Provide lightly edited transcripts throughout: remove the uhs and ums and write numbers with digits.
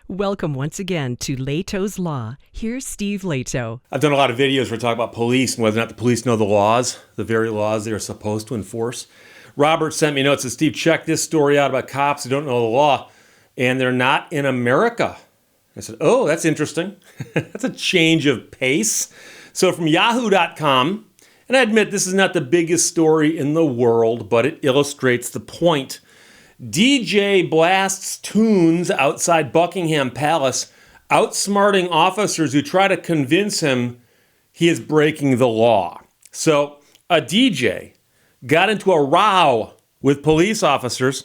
Welcome once again to Lehto's Law. Here's Steve Lehto. I've done a lot of videos where I talk about police and whether or not the police know the laws, the very laws they are supposed to enforce. Robert sent me a note and said, Steve, check this story out about cops who don't know the law, and they're not in America. I said, oh, that's interesting. That's a change of pace. So from yahoo.com, and I admit this is not the biggest story in the world, but it illustrates the point. DJ blasts tunes outside Buckingham Palace, outsmarting officers who try to convince him he is breaking the law. So a DJ got into a row with police officers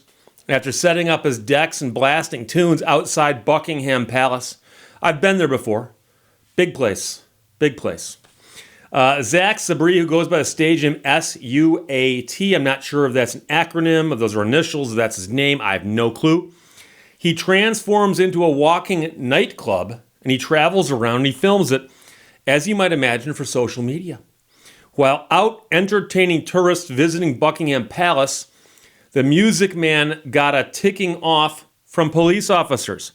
after setting up his decks and blasting tunes outside Buckingham Palace. I've been there before. Big place. Big place. Zach Sabri, who goes by the stage name S-U-A-T. I'm not sure if that's an acronym, if those are initials, if that's his name. I have no clue. He transforms into a walking nightclub, and he travels around and he films it, as you might imagine, for social media. While out entertaining tourists visiting Buckingham Palace, the music man got a ticking off from police officers.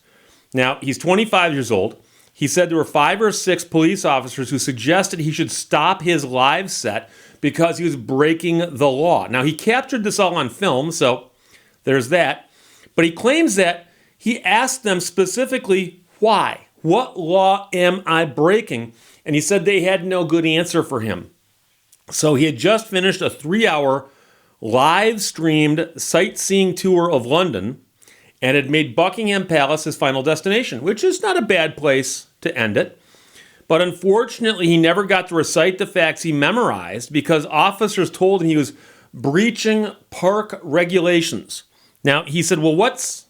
Now, he's 25 years old. He said there were 5 or 6 police officers who suggested he should stop his live set because he was breaking the law. Now, he captured this all on film, so there's that. But he claims that he asked them specifically, why? What law am I breaking? And he said they had no good answer for him. So he had just finished a 3-hour live-streamed sightseeing tour of London and had made Buckingham Palace his final destination, which is not a bad place to end it. But unfortunately, he never got to recite the facts he memorized because officers told him he was breaching park regulations. Now, he said, well, what's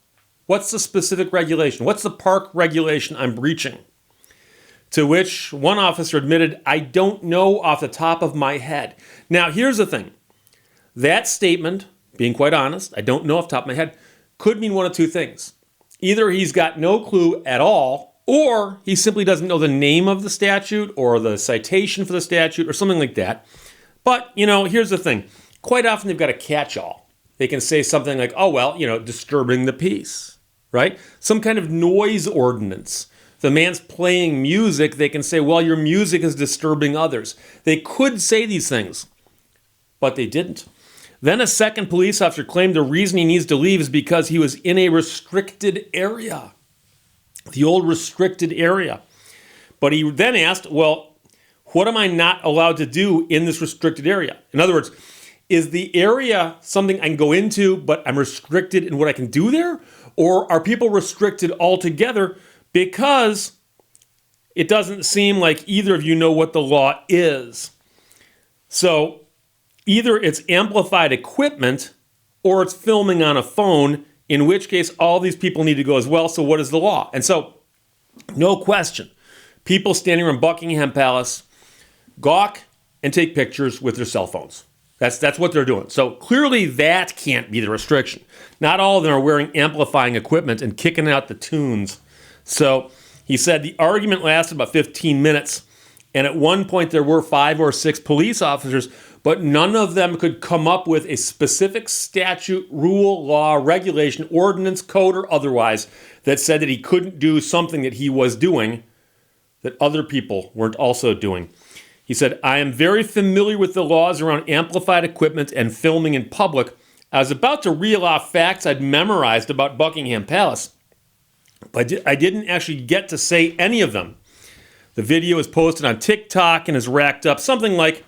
the specific regulation? What's the park regulation I'm breaching? To which one officer admitted, I don't know off the top of my head. Now, here's the thing. That statement, being quite honest, I don't know off the top of my head, could mean one of two things. Either he's got no clue at all, or he simply doesn't know the name of the statute or the citation for the statute or something like that. But, here's the thing. Quite often they've got a catch-all. They can say something like, oh, well, disturbing the peace, right? Some kind of noise ordinance. If the man's playing music, they can say, well, your music is disturbing others. They could say these things, but they didn't. Then a second police officer claimed the reason he needs to leave is because he was in a restricted area. The old restricted area. But he then asked, well, what am I not allowed to do in this restricted area? In other words, is the area something I can go into, but I'm restricted in what I can do there? Or are people restricted altogether because it doesn't seem like either of you know what the law is? So either it's amplified equipment or it's filming on a phone, in which case all these people need to go as well. So what is the law? And so, no question, people standing around Buckingham Palace gawk and take pictures with their cell phones. That's what they're doing. So clearly that can't be the restriction. Not all of them are wearing amplifying equipment and kicking out the tunes. So he said the argument lasted about 15 minutes. And at one point there were 5 or 6 police officers, but none of them could come up with a specific statute, rule, law, regulation, ordinance, code, or otherwise that said that he couldn't do something that he was doing that other people weren't also doing. He said, I am very familiar with the laws around amplified equipment and filming in public. I was about to reel off facts I'd memorized about Buckingham Palace, but I didn't actually get to say any of them. The video is posted on TikTok and has racked up something like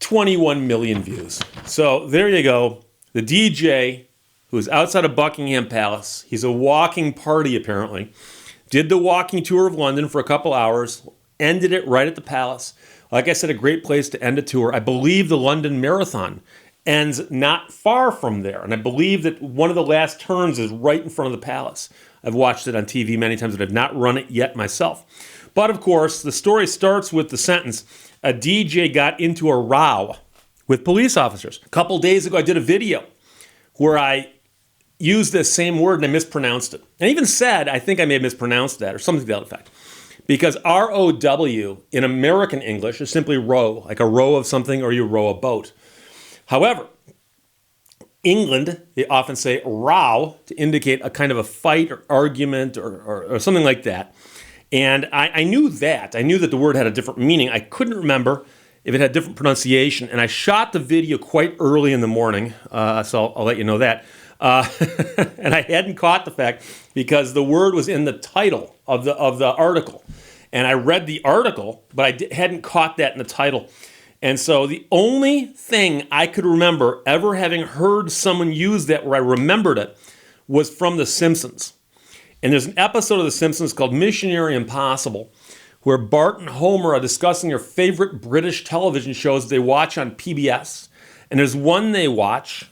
21 million views. So there you go. The DJ, who is outside of Buckingham Palace, he's a walking party apparently, did the walking tour of London for a couple hours, ended it right at the palace. Like I said, a great place to end a tour. I believe the London Marathon ends not far from there. And I believe that one of the last turns is right in front of the palace. I've watched it on TV many times, but I've not run it yet myself. But of course, the story starts with the sentence, a DJ got into a row with police officers. A couple days ago, I did a video where I used this same word and I mispronounced it. I even said, I think I may have mispronounced that or something to that effect. Because R-O-W in American English is simply row, like a row of something or you row a boat. However, England, they often say row to indicate a kind of a fight or argument or something like that. And I knew that. I knew that the word had a different meaning. I couldn't remember if it had different pronunciation. And I shot the video quite early in the morning, so I'll let you know that. And I hadn't caught the fact because the word was in the title of the article. And I read the article, but I hadn't caught that in the title. And so the only thing I could remember ever having heard someone use that where I remembered it was from The Simpsons. And there's an episode of The Simpsons called Missionary Impossible where Bart and Homer are discussing their favorite British television shows they watch on PBS. And there's one they watch,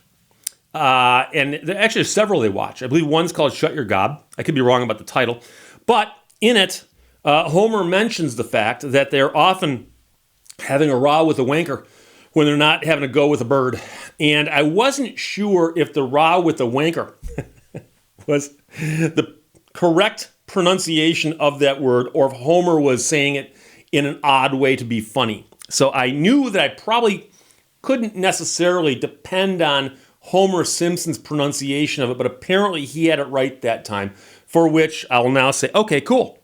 and there actually are several they watch. I believe one's called Shut Your Gob. I could be wrong about the title. But in it, Homer mentions the fact that they're often having a row with a wanker when they're not having a go with a bird. And I wasn't sure if the row with the wanker was the correct pronunciation of that word or if Homer was saying it in an odd way to be funny. So I knew that I probably couldn't necessarily depend on Homer Simpson's pronunciation of it, but apparently he had it right that time, for which I will now say, okay, cool.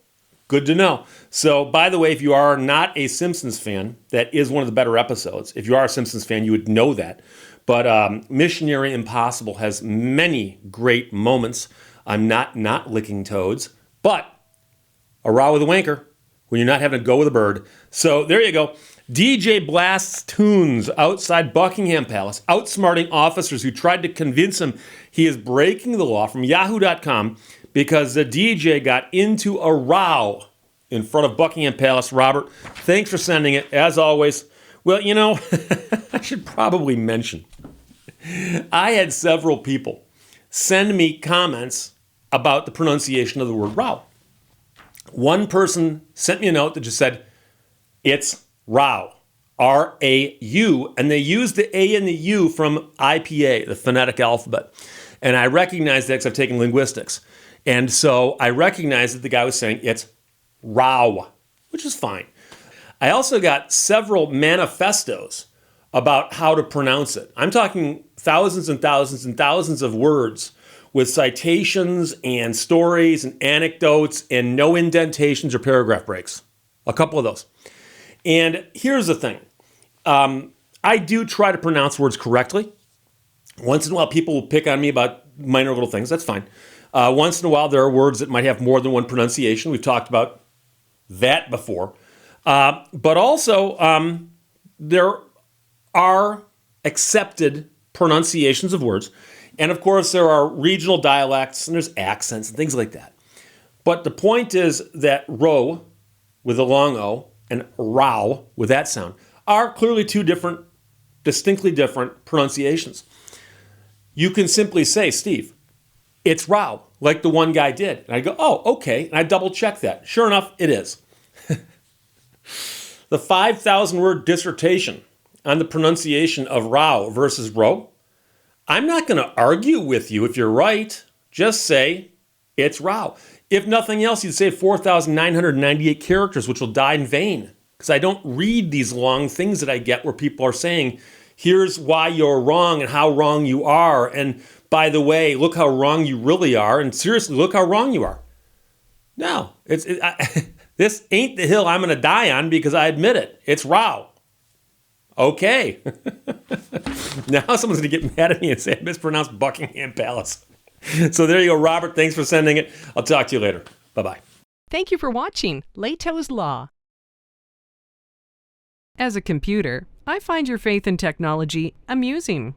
Good to know. So, by the way, if you are not a Simpsons fan, that is one of the better episodes. If you are a Simpsons fan, you would know that. But Missionary Impossible has many great moments. I'm not licking toads, but a row with a wanker when you're not having a go with a bird. So there you go. DJ blasts tunes outside Buckingham Palace, outsmarting officers who tried to convince him he is breaking the law, from yahoo.com, because the DJ got into a row in front of Buckingham Palace. Robert, thanks for sending it, as always. Well, you know, I should probably mention, I had several people send me comments about the pronunciation of the word row. One person sent me a note that just said, it's row, R-A-U, and they used the A and the U from IPA, the phonetic alphabet. And I recognize that because I've taken linguistics. And so I recognized that the guy was saying it's row, which is fine. I also got several manifestos about how to pronounce it. I'm talking thousands and thousands and thousands of words with citations and stories and anecdotes and no indentations or paragraph breaks. A couple of those. And here's the thing. I do try to pronounce words correctly. Once in a while, people will pick on me about minor little things. That's fine. Once in a while, there are words that might have more than one pronunciation. We've talked about that before. But also, there are accepted pronunciations of words. And of course, there are regional dialects and there's accents and things like that. But the point is that row with a long O and row with that sound are clearly two different, distinctly different pronunciations. You can simply say, Steve, it's row, like the one guy did. And I go, oh, okay. And I double check that. Sure enough, it is. The 5,000-word dissertation on the pronunciation of row versus row, I'm not going to argue with you if you're right. Just say it's row. If nothing else, you'd say 4,998 characters, which will die in vain. Because I don't read these long things that I get where people are saying, here's why you're wrong and how wrong you are. And by the way, look how wrong you really are. And seriously, look how wrong you are. No, this ain't the hill I'm going to die on because I admit it. It's row. Okay. Now someone's going to get mad at me and say I mispronounced Buckingham Palace. So there you go, Robert. Thanks for sending it. I'll talk to you later. Bye-bye. Thank you for watching Lehto's Law. As a computer, I find your faith in technology amusing.